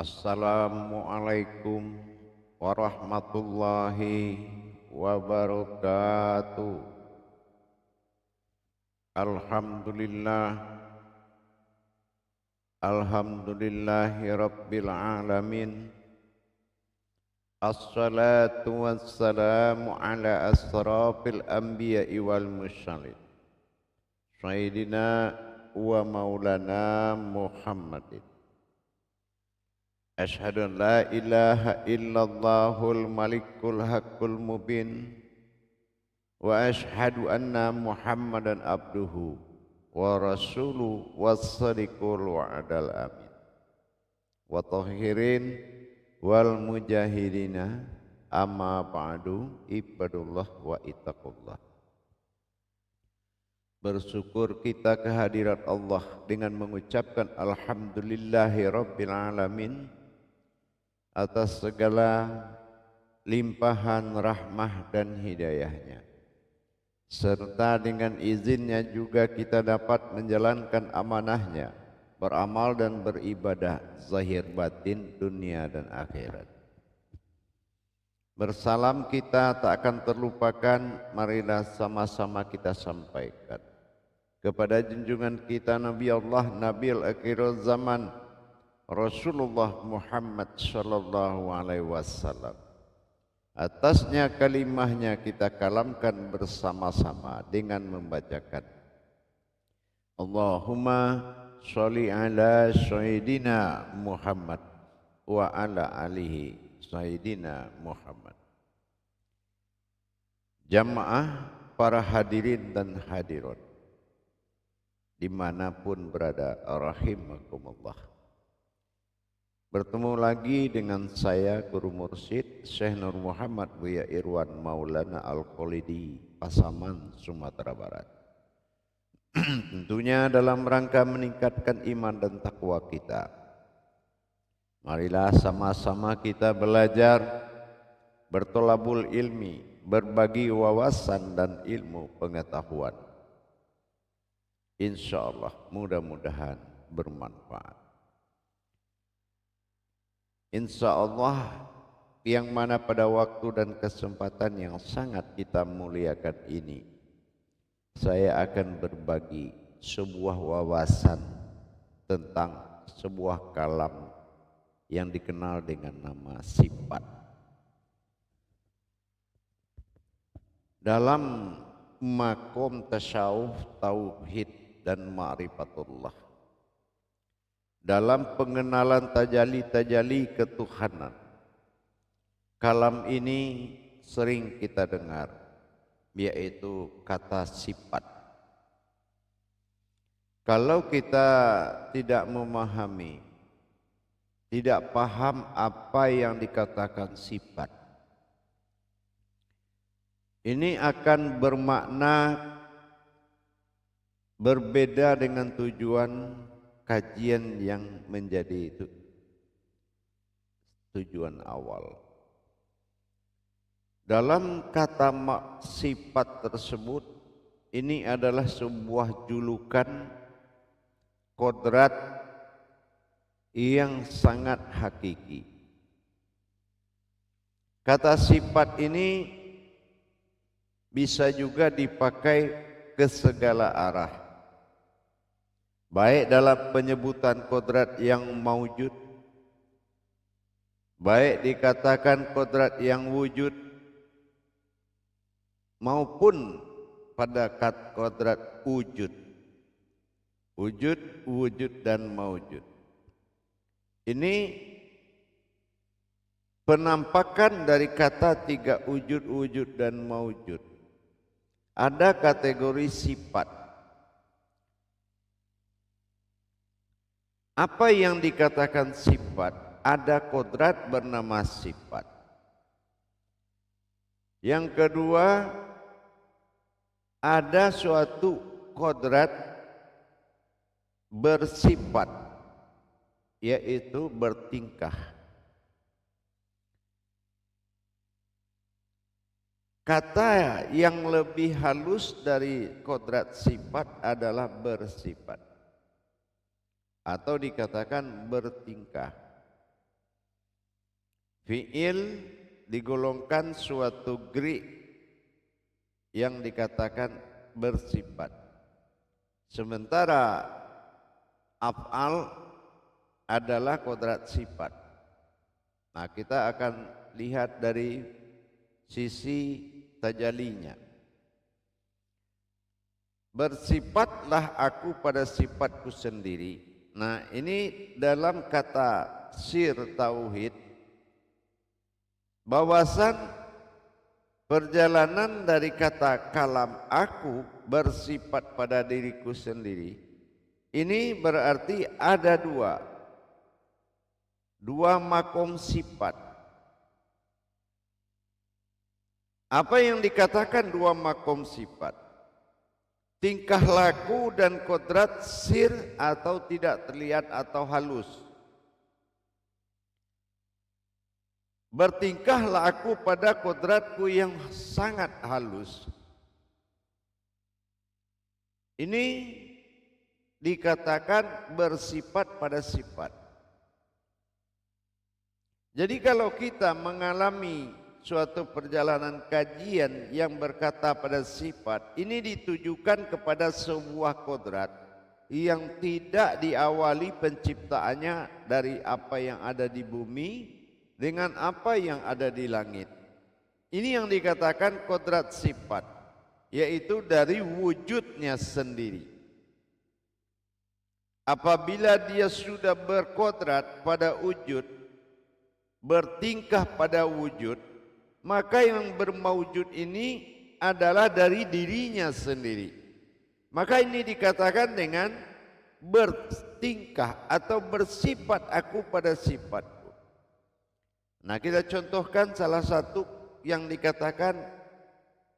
Assalamualaikum warahmatullahi wabarakatuh. Alhamdulillah, alhamdulillahi rabbil alamin. Assalatu wassalamu ala asrafil anbiya'i wal mursalin, Sayyidina wa maulana Muhammadin. Asyhadu an la ilaha illallahul malikul haqqul mubin wa asyhadu anna Muhammadan abduhu wa rasuluhu was-sadiqul wa'dal amin wa tahirin wal mujahidina amma ba'du ibadullah wa ittaqullah. Bersyukur kita kehadirat Allah dengan mengucapkan alhamdulillahi rabbil alamin atas segala limpahan rahmah dan hidayahnya, serta dengan izinnya juga kita dapat menjalankan amanahnya, beramal dan beribadah zahir batin dunia dan akhirat. Bersalam kita tak akan terlupakan, marilah sama-sama kita sampaikan kepada junjungan kita Nabi Allah Nabil Akhirul Zaman Rasulullah Muhammad sallallahu alaihi wasallam. Atasnya kalimahnya kita kalamkan bersama-sama dengan membacakan Allahumma sholli ala sayyidina Muhammad wa ala alihi sayyidina Muhammad. Jamaah para hadirin dan hadirat dimanapun berada, rahimakumullah. Bertemu lagi dengan saya Guru Mursyid Syekh Nur Muhammad Buya Irwan Maulana Al-Khalidi, Pasaman, Sumatera Barat. Tentunya dalam rangka meningkatkan iman dan takwa kita. Marilah sama-sama kita belajar, bertolabul ilmi, berbagi wawasan dan ilmu pengetahuan. Insya Allah mudah-mudahan bermanfaat. Insya Allah yang mana pada waktu dan kesempatan yang sangat kita muliakan ini, saya akan berbagi sebuah wawasan tentang sebuah kalam yang dikenal dengan nama sifat. Dalam makom tasawuf, tauhid dan ma'rifatullah, dalam pengenalan tajali-tajali ketuhanan, kalam ini sering kita dengar, yaitu kata sifat. Kalau kita tidak memahami, tidak paham apa yang dikatakan sifat, ini akan bermakna berbeda dengan tujuan kajian yang menjadi itu tujuan awal. Dalam kata sifat tersebut, ini adalah sebuah julukan kodrat yang sangat hakiki. Kata sifat ini bisa juga dipakai ke segala arah, baik dalam penyebutan kodrat yang maujud, baik dikatakan kodrat yang wujud, maupun pada kodrat wujud. Wujud, wujud dan maujud. Ini penampakan dari kata tiga wujud, wujud dan maujud. Ada kategori sifat. Apa yang dikatakan sifat? Ada kodrat bernama sifat. Yang kedua, ada suatu kodrat bersifat, yaitu bertingkah. Kata yang lebih halus dari kodrat sifat adalah bersifat, atau dikatakan bertingkah. Fi'il digolongkan suatu gerik yang dikatakan bersifat. Sementara af'al adalah kodrat sifat. Nah, kita akan lihat dari sisi tajalinya. Bersifatlah aku pada sifatku sendiri. Nah, ini dalam kata sir tauhid, bahwasan perjalanan dari kata kalam aku bersifat pada diriku sendiri, ini berarti ada dua makom sifat. Apa yang dikatakan dua makom sifat? Tingkah laku dan kodrat sir atau tidak terlihat atau halus. Bertingkahlah aku pada kodratku yang sangat halus. Ini dikatakan bersifat pada sifat. Jadi kalau kita mengalami suatu perjalanan kajian yang berkata pada sifat, ini ditujukan kepada sebuah kodrat yang tidak diawali penciptaannya dari apa yang ada di bumi dengan apa yang ada di langit. Ini yang dikatakan kodrat sifat, yaitu dari wujudnya sendiri. Apabila dia sudah berkodrat pada wujud, bertingkah pada wujud, maka yang bermaujud ini adalah dari dirinya sendiri. Maka ini dikatakan dengan bertingkah atau bersifat aku pada sifatku. Nah, kita contohkan salah satu yang dikatakan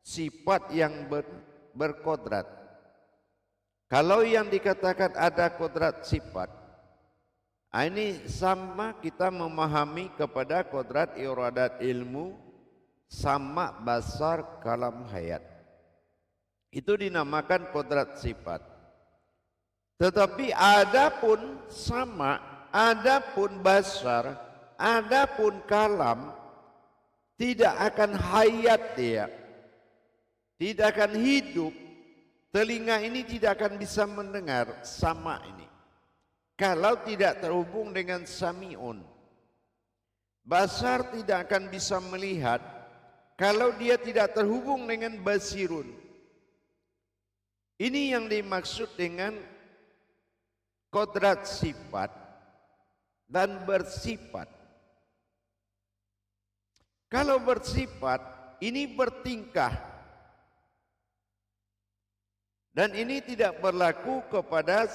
sifat yang berkodrat. Kalau yang dikatakan ada kodrat sifat, ini sama kita memahami kepada kodrat iradat ilmu, sama basar kalam hayat. Itu dinamakan kodrat sifat. Tetapi adapun sama, adapun basar, adapun kalam, tidak akan hayat dia, tidak akan hidup. Telinga ini tidak akan bisa mendengar sama ini kalau tidak terhubung dengan sami'un. Basar tidak akan bisa melihat kalau dia tidak terhubung dengan basirun. Ini yang dimaksud dengan kodrat sifat dan bersifat. Kalau bersifat, ini bertingkah. Dan ini tidak berlaku kepada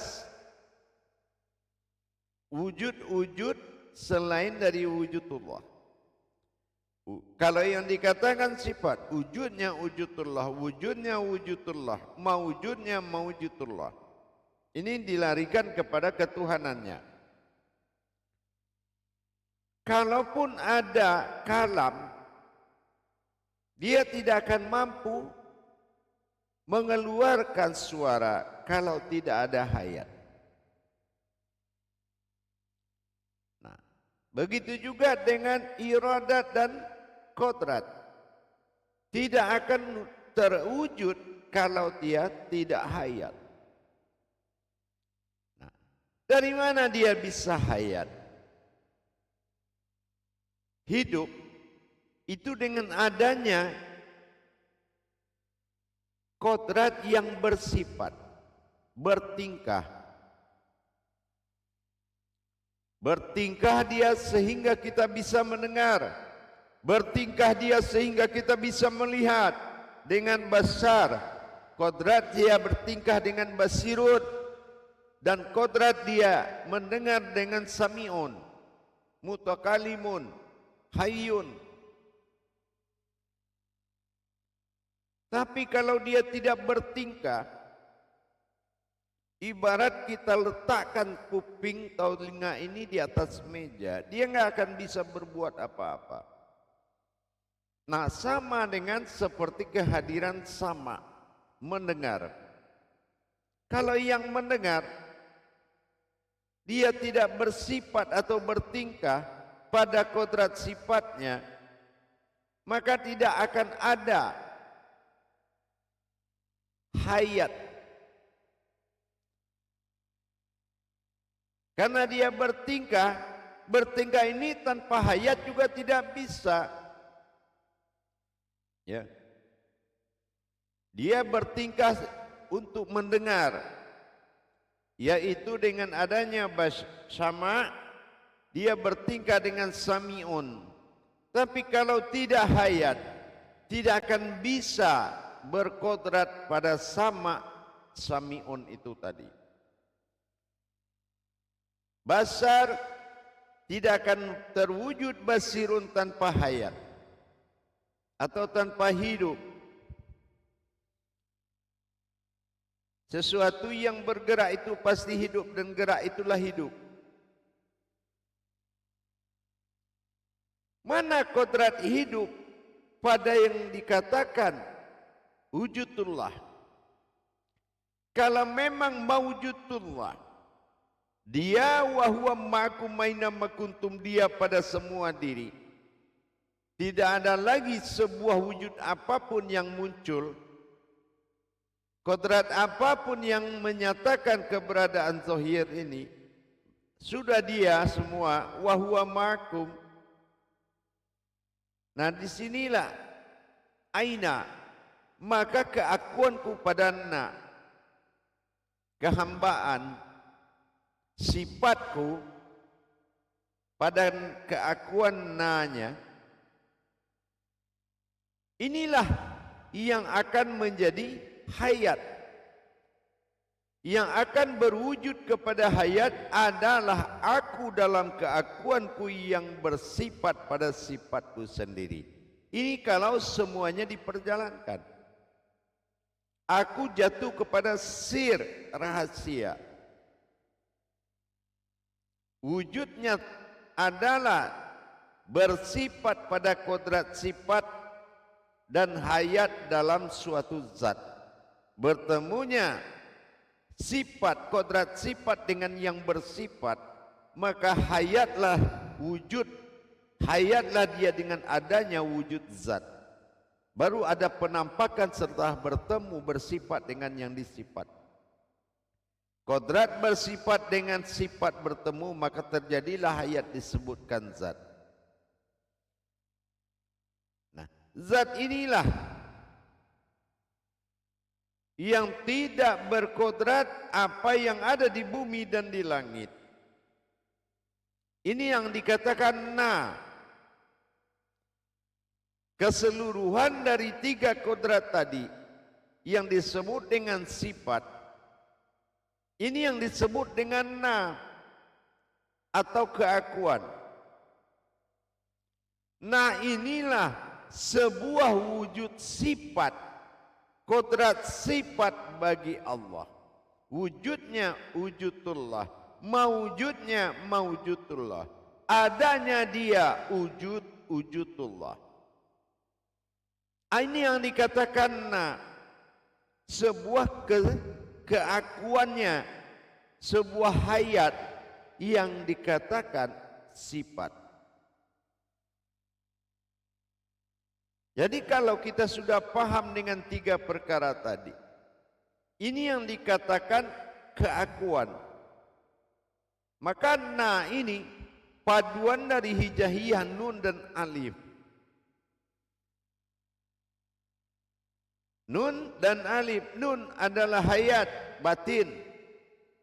wujud-wujud selain dari wujudullah. Kalau yang dikatakan sifat, wujudnya wujudullah, wujudnya wujudullah, mawujudnya mawujudullah, ini dilarikan kepada ketuhanannya. Kalaupun ada kalam, dia tidak akan mampu mengeluarkan suara kalau tidak ada hayat. Nah, begitu juga dengan iradat dan kodrat, tidak akan terwujud kalau dia tidak hayat. Nah, dari mana dia bisa hayat? Hidup itu dengan adanya kodrat yang bersifat, bertingkah. Bertingkah dia sehingga kita bisa mendengar. Bertingkah dia sehingga kita bisa melihat dengan basar. Kodrat dia bertingkah dengan basirun. Dan kodrat dia mendengar dengan sami'un, mutakalimun, hayyun. Tapi kalau dia tidak bertingkah, ibarat kita letakkan kuping atau telinga ini di atas meja, dia nggak akan bisa berbuat apa-apa. Nah, sama dengan seperti kehadiran sama, mendengar. Kalau yang mendengar, dia tidak bersifat atau bertingkah, pada kodrat sifatnya, maka tidak akan ada hayat. Karena dia bertingkah ini tanpa hayat juga tidak bisa. Ya. Dia bertingkah untuk mendengar, yaitu dengan adanya sama, dia bertingkah dengan sami'un. Tapi kalau tidak hayat, tidak akan bisa berkodrat pada sama sami'un itu tadi. Basar tidak akan terwujud basirun tanpa hayat atau tanpa hidup. Sesuatu yang bergerak itu pasti hidup, dan gerak itulah hidup. Mana kodrat hidup pada yang dikatakan wujudullah? Kalau memang mawujudullah, dia wa huwa ma'akum aina ma kuntum, dia pada semua diri. Tidak ada lagi sebuah wujud apapun yang muncul, kodrat apapun yang menyatakan keberadaan zahir ini, sudah dia semua wa huwa ma'akum. Nah, disinilah aina, maka keakuanku padana, kehambaan, sifatku pada keakuan nanya, inilah yang akan menjadi hayat. Yang akan berwujud kepada hayat adalah aku dalam keakuanku yang bersifat pada sifatku sendiri. Ini kalau semuanya diperjalankan. Aku jatuh kepada sir, rahasia. Wujudnya adalah bersifat pada kodrat sifat dan hayat dalam suatu zat. Bertemunya sifat, kodrat sifat dengan yang bersifat, maka hayatlah wujud, hayatlah dia dengan adanya wujud zat. Baru ada penampakan serta bertemu bersifat dengan yang disifat. Kodrat bersifat dengan sifat bertemu, maka terjadilah hayat, disebutkan zat. Nah, zat inilah yang tidak berkodrat apa yang ada di bumi dan di langit. Ini yang dikatakan na. Keseluruhan dari tiga kodrat tadi yang disebut dengan sifat, ini yang disebut dengan na atau keakuan. Nah, inilah sebuah wujud sifat, kodrat sifat bagi Allah. Wujudnya wujudullah, mawujudnya mawujudullah, adanya dia wujud wujudullah. Ini yang dikatakan sebuah keakuannya, sebuah hayat yang dikatakan sifat. Jadi kalau kita sudah paham dengan tiga perkara tadi, ini yang dikatakan keakuan. Maka ini paduan dari hijaiyah nun dan alif. Nun dan alif. Nun adalah hayat, batin.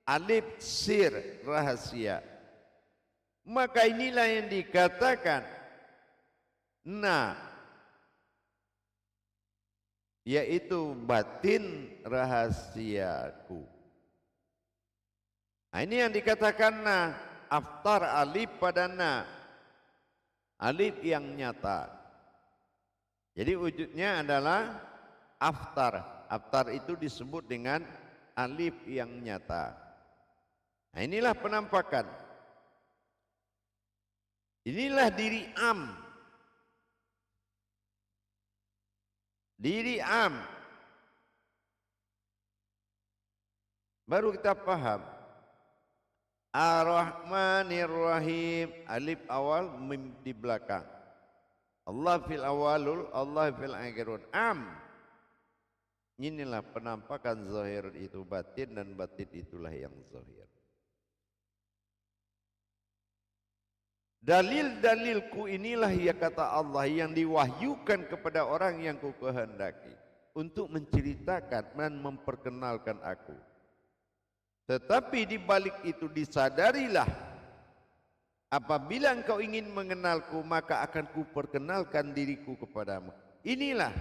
Alif sir, rahasia. Maka inilah yang dikatakan yaitu batin rahasiaku. Nah, ini yang dikatakan aftar alif pada alif yang nyata. Jadi wujudnya adalah aftar. Aftar itu disebut dengan alif yang nyata. Nah, inilah penampakan. Inilah diri am. Diri am. Baru kita paham. Ar-Rahmanir Rahim. Alif awal, mim di belakang. Allah fil awalul, Allah fil akhirun. Inilah penampakan zahir itu batin, dan batin itulah yang zahir. Dalil-dalilku inilah, ya kata Allah, yang diwahyukan kepada orang yang ku kehendaki untuk menceritakan dan memperkenalkan aku. Tetapi di balik itu disadarilah, apabila engkau ingin mengenalku, maka akan kuperkenalkan diriku kepadamu. Inilah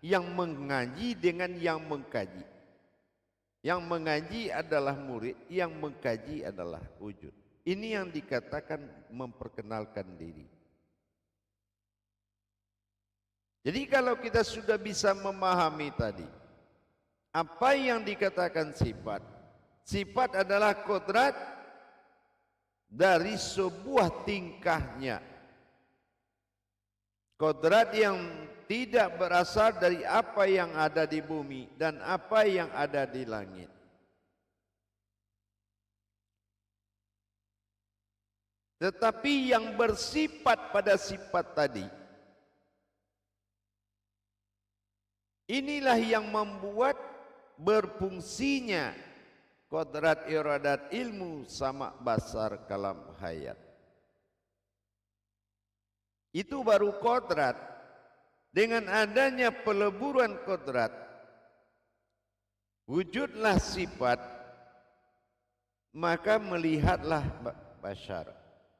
yang mengaji dengan yang mengkaji. Yang mengaji adalah murid, yang mengkaji adalah wujud. Ini yang dikatakan memperkenalkan diri. Jadi kalau kita sudah bisa memahami tadi, apa yang dikatakan sifat? Sifat adalah kodrat dari sebuah tingkahnya. Kodrat yang tidak berasal dari apa yang ada di bumi dan apa yang ada di langit. Tetapi yang bersifat pada sifat tadi, inilah yang membuat berfungsinya kodrat, iradat, ilmu, sama, basar, kalam, hayat. Itu baru kodrat. Dengan adanya peleburan kodrat, wujudlah sifat, maka melihatlah basar,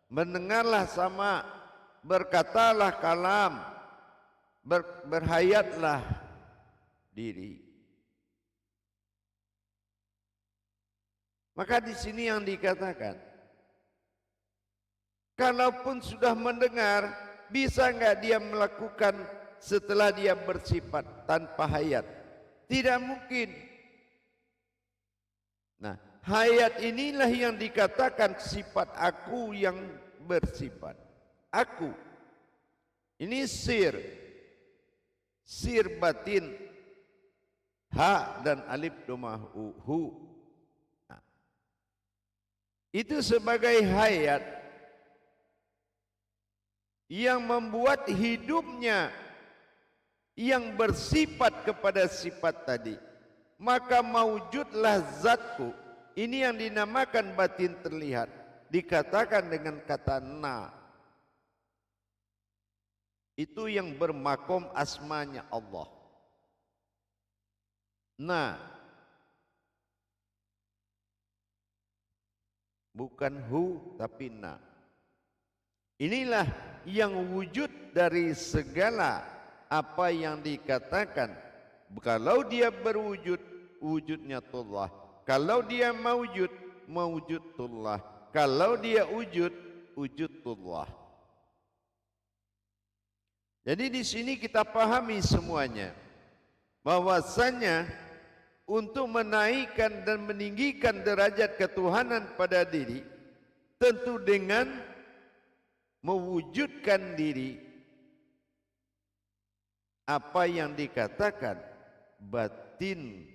mendengarlah sama, berkatalah kalam, berhayatlah diri. Maka di sini yang dikatakan, kalaupun sudah mendengar, bisa enggak dia melakukan setelah dia bersifat tanpa hayat? Tidak mungkin. Nah, hayat inilah yang dikatakan sifat aku yang bersifat. Aku. Ini sir. Sir batin. Ha dan alif domah hu. Nah, itu sebagai hayat yang membuat hidupnya yang bersifat kepada sifat tadi. Maka maujudlah zatku. Ini yang dinamakan batin terlihat. Dikatakan dengan kata na. Itu yang bermakom asmanya Allah. Na. Bukan hu tapi na. Inilah yang wujud dari segala apa yang dikatakan. Kalau dia berwujud, wujudnya tullah. Kalau dia mawujud, mawujudullah. Kalau dia wujud, wujudullah. Jadi di sini kita pahami semuanya, bahwasanya untuk menaikkan dan meninggikan derajat ketuhanan pada diri, tentu dengan mewujudkan diri, apa yang dikatakan batin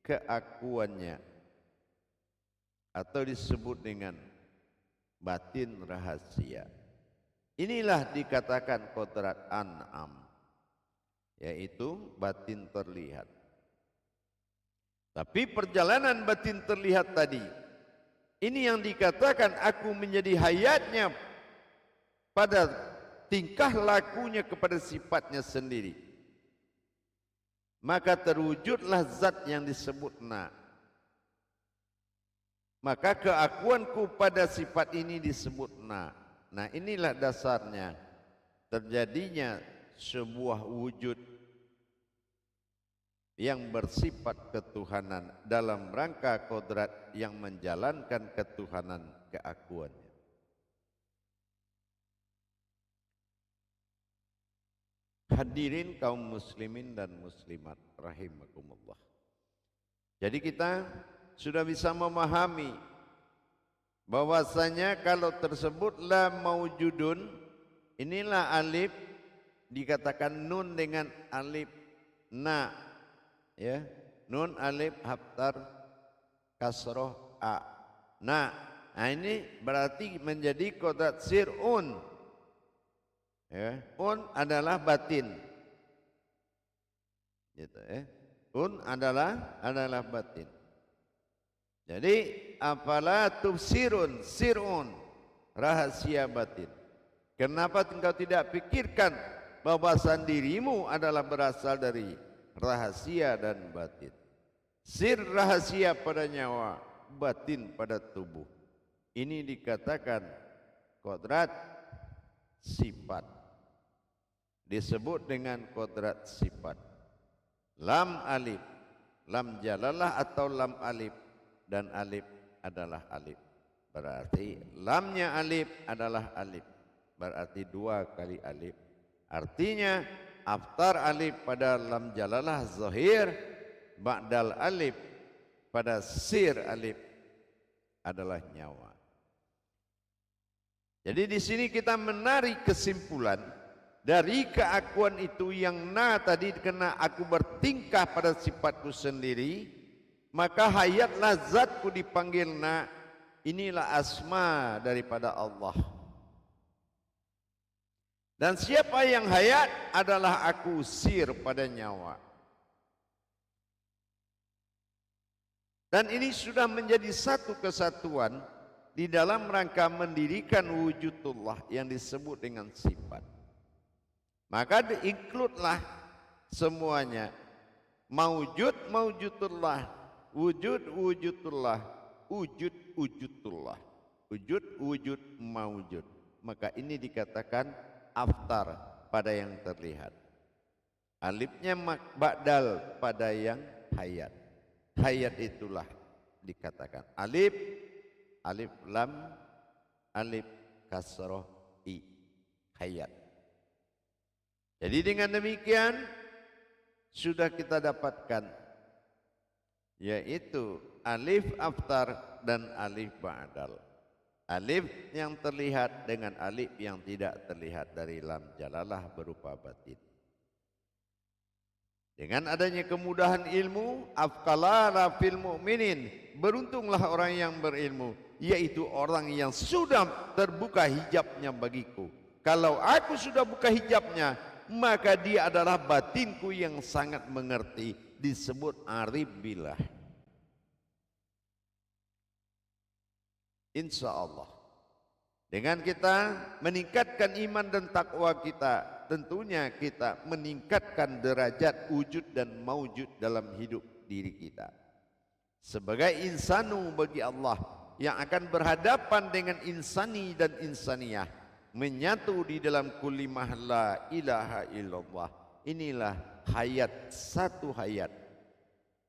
keakuannya, atau disebut dengan batin rahasia. Inilah dikatakan kodrat an'am, yaitu batin terlihat. Tapi perjalanan batin terlihat tadi, ini yang dikatakan aku menjadi hayatnya pada tingkah lakunya kepada sifatnya sendiri. Maka terwujudlah zat yang disebut na. Maka keakuanku pada sifat ini disebut na. Nah, inilah dasarnya terjadinya sebuah wujud yang bersifat ketuhanan dalam rangka kodrat yang menjalankan ketuhanan keakuannya. Hadirin kaum muslimin dan muslimat rahimakumullah. Jadi kita sudah bisa memahami bahwasanya kalau tersebut la maujudun, inilah alif dikatakan nun dengan alif na, ya, nun alif haftar kasroh a, na. Nah, ini berarti menjadi kodrat sir'un. Ya, un adalah batin. Gitu ya. Un adalah batin. Jadi apalah tufsirun sir'un, rahasia batin. Kenapa engkau tidak pikirkan bahwa dirimu adalah berasal dari rahasia dan batin. Sir rahasia pada nyawa, batin pada tubuh. Ini dikatakan kodrat sifat. Disebut dengan kodrat sifat. Lam alif, lam jalalah atau lam alif, dan alif adalah alif. Berarti lamnya alif adalah alif. Berarti 2 kali alif. Artinya aftar alif pada lam jalalah zahir, ba'dal alif pada sir alif adalah nyawa. Jadi di sini kita menarik kesimpulan dari keakuan itu yang tadi kena aku bertingkah pada sifatku sendiri, maka hayatlah zatku dipanggil inilah asma daripada Allah. Dan siapa yang hayat adalah aku sir pada nyawa. Dan ini sudah menjadi satu kesatuan di dalam rangka mendirikan wujudullah yang disebut dengan sifat. Maka include-lah semuanya. Maujud maujudullah, wujud wujudullah, wujud wujudullah, wujud wujud maujud. Maka ini dikatakan aftar pada yang terlihat. Alifnya ba'dal pada yang hayat. Hayat itulah dikatakan alif, alif lam, alif kasroh i, hayat. Jadi dengan demikian sudah kita dapatkan yaitu alif aftar dan alif ba'dal. Alif yang terlihat dengan alif yang tidak terlihat dari lam jalalah berupa batin. Dengan adanya kemudahan ilmu, afqalana fil mu'minin, beruntunglah orang yang berilmu, yaitu orang yang sudah terbuka hijabnya bagiku. Kalau aku sudah buka hijabnya, maka dia adalah batinku yang sangat mengerti, disebut arif billah. Insya Allah dengan kita meningkatkan iman dan takwa kita, tentunya kita meningkatkan derajat wujud dan maujud dalam hidup diri kita. Sebagai insanu bagi Allah yang akan berhadapan dengan insani dan insaniyah, menyatu di dalam kulimah la ilaha illallah. Inilah hayat, satu hayat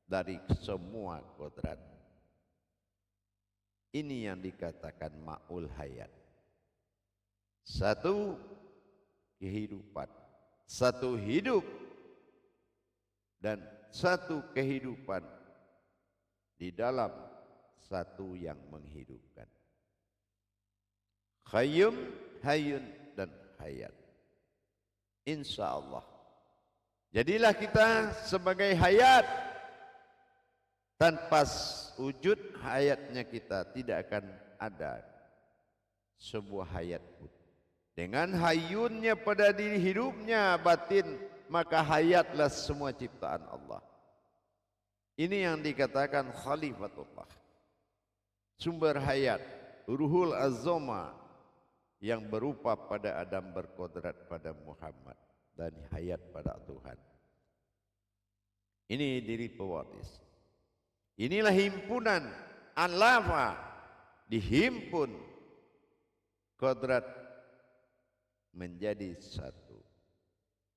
dari semua kodrat. Ini yang dikatakan ma'ul hayat. Satu kehidupan, satu hidup, dan satu kehidupan di dalam satu yang menghidupkan. Qayyum, hayyun, dan hayat. Insya Allah. Jadilah kita sebagai hayat. Tanpa wujud hayatnya kita tidak akan ada sebuah hayat pun. Dengan hayyunnya pada diri hidupnya batin, maka hayatlah semua ciptaan Allah. Ini yang dikatakan khalifatullah, sumber hayat, ruhul azoma yang berupa pada Adam berkodrat pada Muhammad dan hayat pada Tuhan. Ini diri pewaris. Inilah himpunan alafa, dihimpun kodrat menjadi satu,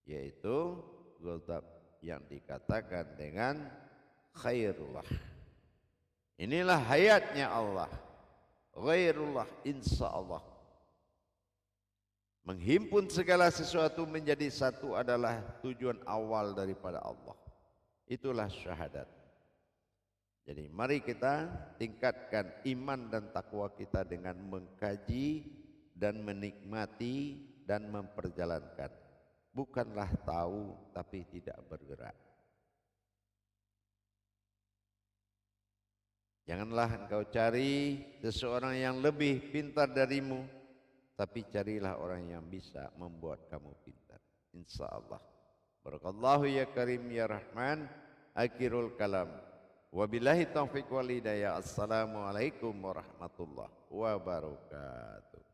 yaitu kodrat yang dikatakan dengan khairullah. Inilah hayatnya Allah, khairullah, insya Allah. Menghimpun segala sesuatu menjadi satu adalah tujuan awal daripada Allah. Itulah syahadat. Jadi mari kita tingkatkan iman dan takwa kita dengan mengkaji dan menikmati dan memperjalankan. Bukanlah tahu tapi tidak bergerak. Janganlah engkau cari seseorang yang lebih pintar darimu, tapi carilah orang yang bisa membuat kamu pintar. InsyaAllah. Barakallahu ya Karim ya Rahman. Akhirul kalam. Wabillahi taufiq wal hidayah. Assalamualaikum warahmatullahi wabarakatuh.